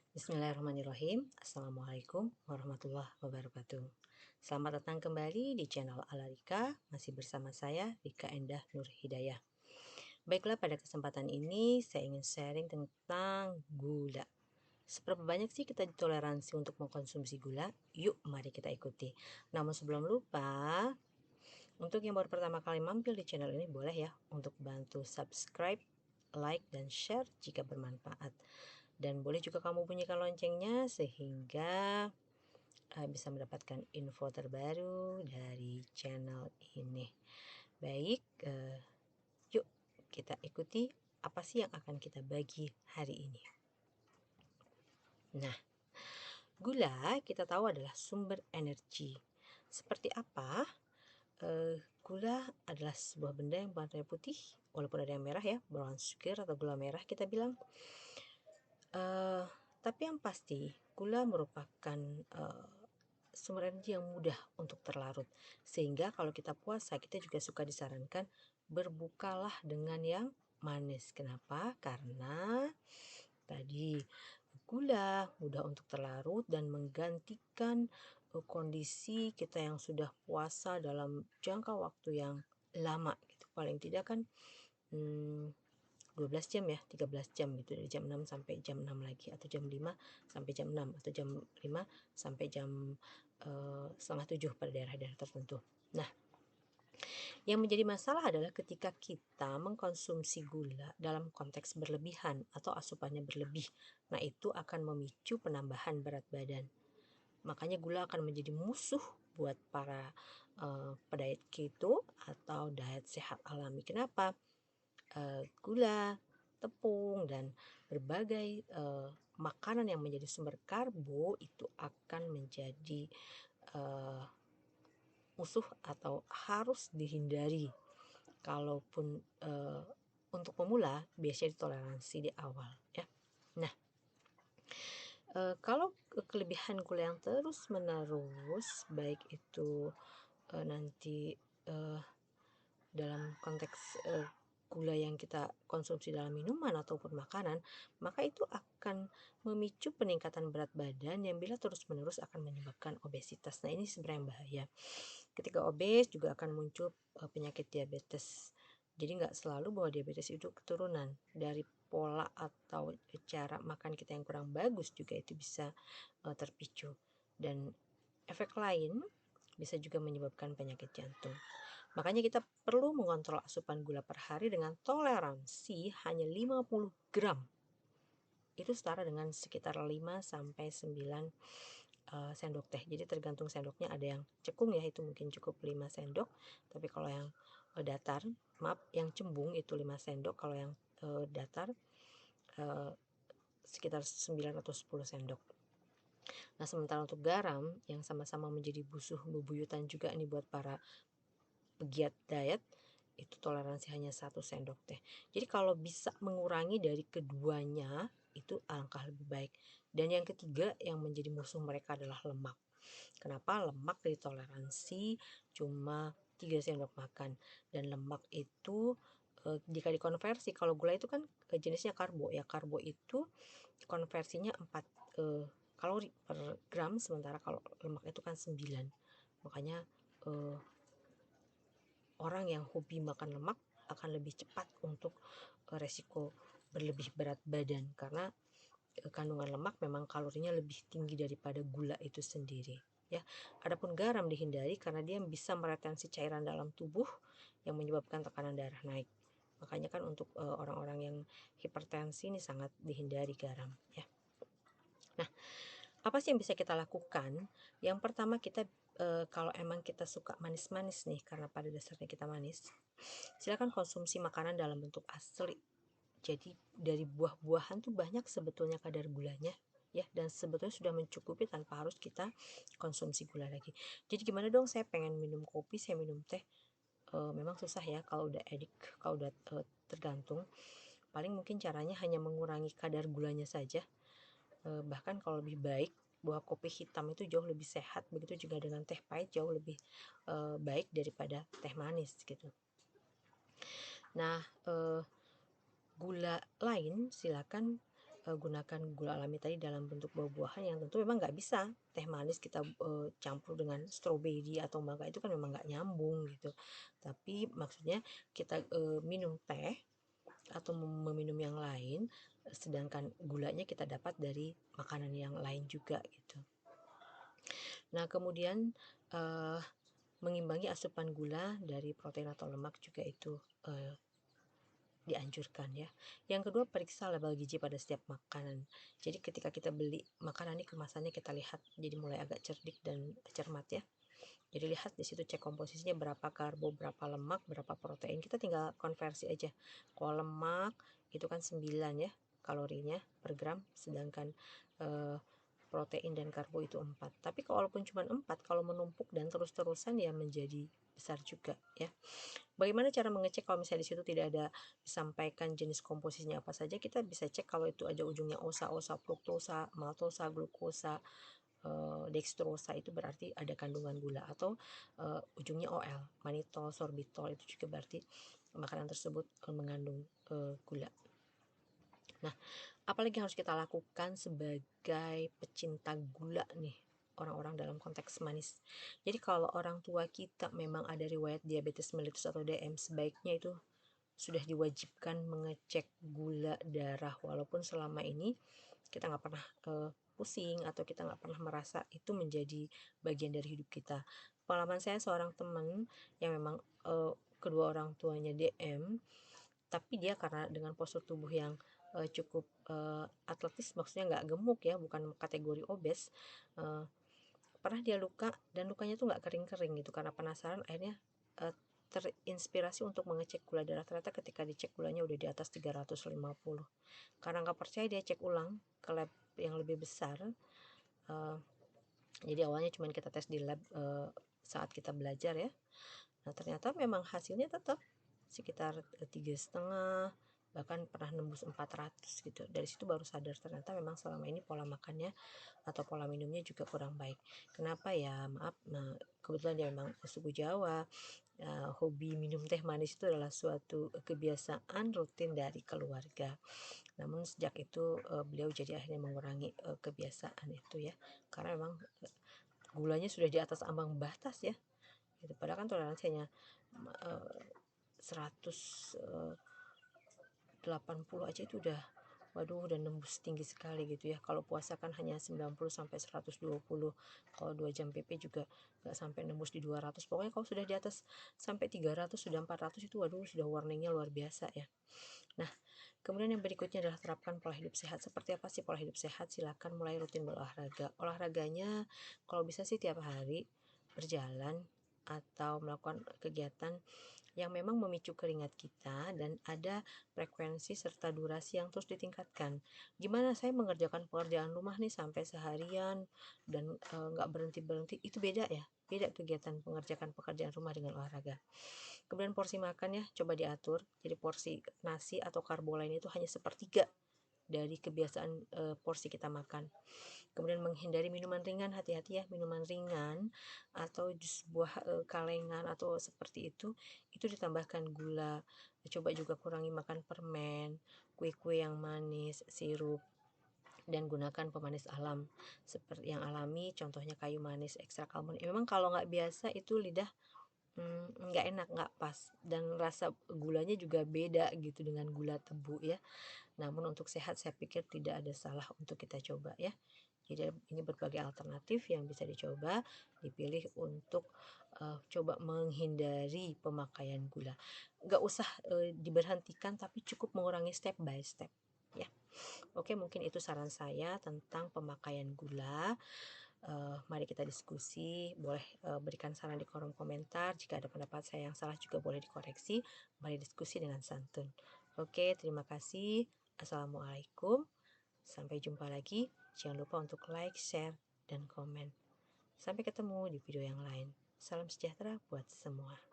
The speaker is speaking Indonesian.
Bismillahirrahmanirrahim. Assalamualaikum warahmatullahi wabarakatuh. Selamat datang kembali di channel Alarika. Masih bersama saya Rika Endah Nur Hidayah. Baiklah, pada kesempatan ini saya ingin sharing tentang gula. Seberapa banyak sih kita toleransi untuk mengkonsumsi gula? Yuk mari kita ikuti. Namun sebelum lupa, untuk yang baru pertama kali mampir di channel ini, boleh ya untuk bantu subscribe, like, dan share jika bermanfaat. Dan boleh juga kamu bunyikan loncengnya sehingga bisa mendapatkan info terbaru dari channel ini. Baik, yuk kita ikuti apa sih yang akan kita bagi hari ini. Nah, gula kita tahu adalah sumber energi. Seperti apa? Gula adalah sebuah benda yang warnanya putih, walaupun ada yang merah ya, brown sugar atau gula merah kita bilang. Tapi yang pasti gula merupakan sumber energi yang mudah untuk terlarut, sehingga kalau kita puasa kita juga suka disarankan berbukalah dengan yang manis. Kenapa? Karena tadi gula mudah untuk terlarut dan menggantikan kondisi kita yang sudah puasa dalam jangka waktu yang lama gitu. Paling tidak kan 12 jam ya, 13 jam gitu, dari jam 6 sampai jam 6 lagi, atau jam 5 sampai jam 6, atau jam 5 sampai jam setengah 7 pada daerah-daerah tertentu. Nah, yang menjadi masalah adalah ketika kita mengkonsumsi gula dalam konteks berlebihan atau asupannya berlebih. Nah, itu akan memicu penambahan berat badan. Makanya gula akan menjadi musuh buat para pediet keto atau diet sehat alami. Kenapa? Gula, tepung, dan berbagai makanan yang menjadi sumber karbo itu akan menjadi musuh atau harus dihindari. Kalaupun untuk pemula biasanya ditoleransi di awal ya. Nah, kalau kelebihan gula yang terus menerus, baik itu nanti dalam konteks gula yang kita konsumsi dalam minuman ataupun makanan, maka itu akan memicu peningkatan berat badan yang bila terus-menerus akan menyebabkan obesitas. Nah, ini sebenarnya yang bahaya. Ketika obes juga akan muncul penyakit diabetes. Jadi nggak selalu bahwa diabetes itu keturunan. Dari pola atau cara makan kita yang kurang bagus juga itu bisa terpicu. Dan efek lain bisa juga menyebabkan penyakit jantung. Makanya kita perlu mengontrol asupan gula per hari dengan toleransi hanya 50 gram. Itu setara dengan sekitar 5 sampai 9 sendok teh. Jadi tergantung sendoknya, ada yang cekung ya, itu mungkin cukup 5 sendok. Tapi kalau yang datar, maaf, yang cembung itu 5 sendok. Kalau yang datar sekitar 9 atau 10 sendok. Nah, sementara untuk garam yang sama-sama menjadi musuh bebuyutan juga nih buat para pegiat diet, itu toleransi hanya 1 sendok teh. Jadi kalau bisa mengurangi dari keduanya itu alangkah lebih baik. Dan yang ketiga yang menjadi musuh mereka adalah lemak. Kenapa? Lemak ditoleransi cuma 3 sendok makan, dan lemak itu jika dikonversi, kalau gula itu kan jenisnya karbo ya, karbo itu konversinya 4 kalori per gram, sementara kalau lemak itu kan 9. Makanya orang yang hobi makan lemak akan lebih cepat untuk resiko berlebih berat badan, karena kandungan lemak memang kalorinya lebih tinggi daripada gula itu sendiri ya. Adapun garam dihindari karena dia bisa meretensi cairan dalam tubuh yang menyebabkan tekanan darah naik. Makanya kan untuk orang-orang yang hipertensi ini sangat dihindari garam ya. Nah, apa sih yang bisa kita lakukan? Yang pertama, kita kalau emang kita suka manis-manis nih, karena pada dasarnya kita manis, silakan konsumsi makanan dalam bentuk asli. Jadi dari buah-buahan tuh banyak sebetulnya kadar gulanya ya, dan sebetulnya sudah mencukupi tanpa harus kita konsumsi gula lagi. Jadi gimana dong, saya pengen minum kopi, saya minum teh. Memang susah ya kalau udah edik, kalau udah tergantung. Paling mungkin caranya hanya mengurangi kadar gulanya saja. Bahkan kalau lebih baik, buah kopi hitam itu jauh lebih sehat, begitu juga dengan teh pahit jauh lebih baik daripada teh manis gitu. Nah, gula lain silakan gunakan gula alami tadi dalam bentuk buah-buahan yang tentu memang nggak bisa teh manis kita campur dengan stroberi atau mangga, itu kan memang nggak nyambung gitu. Tapi maksudnya kita minum teh atau meminum yang lain, sedangkan gulanya kita dapat dari makanan yang lain juga gitu. Nah kemudian mengimbangi asupan gula dari protein atau lemak juga itu dianjurkan ya. Yang kedua, periksa label gizi pada setiap makanan. Jadi ketika kita beli makanan ini kemasannya kita lihat, jadi mulai agak cerdik dan cermat ya. Jadi lihat di situ, cek komposisinya berapa karbo, berapa lemak, berapa protein. Kita tinggal konversi aja. Kalau lemak itu kan 9 ya kalorinya per gram, sedangkan protein dan karbo itu 4. Tapi kalaupun cuma 4, kalau menumpuk dan terus-terusan ya menjadi besar juga ya. Bagaimana cara mengecek kalau misalnya di situ tidak ada disampaikan jenis komposisinya apa saja? Kita bisa cek kalau itu ada ujungnya osa, fruktosa, maltosa, glukosa, dextrosa, itu berarti ada kandungan gula, atau ujungnya OL, manitol, sorbitol, itu juga berarti makanan tersebut mengandung gula. Nah, apalagi yang harus kita lakukan sebagai pecinta gula nih, orang-orang dalam konteks manis. Jadi kalau orang tua kita memang ada riwayat diabetes mellitus atau DM, sebaiknya itu sudah diwajibkan mengecek gula darah, walaupun selama ini kita nggak pernah pusing atau kita nggak pernah merasa itu menjadi bagian dari hidup kita. Pengalaman saya, seorang teman yang memang kedua orang tuanya DM, tapi dia karena dengan postur tubuh yang cukup atletis, maksudnya nggak gemuk ya, bukan kategori obes, pernah dia luka, dan lukanya tuh nggak kering-kering gitu. Karena penasaran, akhirnya terinspirasi untuk mengecek gula darah. Ternyata ketika dicek gulanya udah di atas 350. Karena nggak percaya, dia cek ulang ke lab yang lebih besar. Jadi awalnya cuma kita tes di lab saat kita belajar ya. Nah ternyata memang hasilnya tetap sekitar 3,5, bahkan pernah nembus 400 gitu. Dari situ baru sadar ternyata memang selama ini pola makannya atau pola minumnya juga kurang baik. Kenapa ya? Maaf, nah kebetulan dia memang suku Jawa. Hobi minum teh manis itu adalah suatu kebiasaan rutin dari keluarga. Namun sejak itu beliau jadi akhirnya mengurangi kebiasaan itu ya, karena memang gulanya sudah di atas ambang batas ya gitu. Padahal kan toleransinya 180 aja itu udah, waduh, udah nembus tinggi sekali gitu ya. Kalau puasa kan hanya 90 sampai 120. Kalau 2 jam PP juga nggak sampai nembus di 200. Pokoknya kalau sudah di atas sampai 300, sudah 400, itu waduh, sudah warningnya luar biasa ya. Nah, kemudian yang berikutnya adalah terapkan pola hidup sehat. Seperti apa sih pola hidup sehat? Silakan mulai rutin berolahraga. Olahraganya kalau bisa sih tiap hari, berjalan atau melakukan kegiatan yang memang memicu keringat kita, dan ada frekuensi serta durasi yang terus ditingkatkan. Gimana saya mengerjakan pekerjaan rumah nih sampai seharian dan nggak berhenti-berhenti, itu beda ya. Beda kegiatan mengerjakan pekerjaan rumah dengan olahraga. Kemudian porsi makan ya, coba diatur. Jadi porsi nasi atau karbo lain itu hanya sepertiga dari kebiasaan porsi kita makan. Kemudian menghindari minuman ringan, hati-hati ya, minuman ringan atau jus buah kalengan atau seperti itu ditambahkan gula. Coba juga kurangi makan permen, kue-kue yang manis, sirup, dan gunakan pemanis alam seperti yang alami, contohnya kayu manis, ekstrak almond. Memang kalau nggak biasa itu lidah nggak enak, nggak pas, dan rasa gulanya juga beda gitu dengan gula tebu ya. Namun untuk sehat saya pikir tidak ada salah untuk kita coba ya. Jadi ini berbagai alternatif yang bisa dicoba, dipilih untuk coba menghindari pemakaian gula. Nggak usah diberhentikan, tapi cukup mengurangi step by step ya. Oke, mungkin itu saran saya tentang pemakaian gula. Mari kita diskusi, boleh berikan saran di kolom komentar. Jika ada pendapat saya yang salah juga boleh dikoreksi. Mari diskusi dengan santun. Oke, terima kasih. Assalamualaikum. Sampai jumpa lagi. Jangan lupa untuk like, share, dan komen. Sampai ketemu di video yang lain. Salam sejahtera buat semua.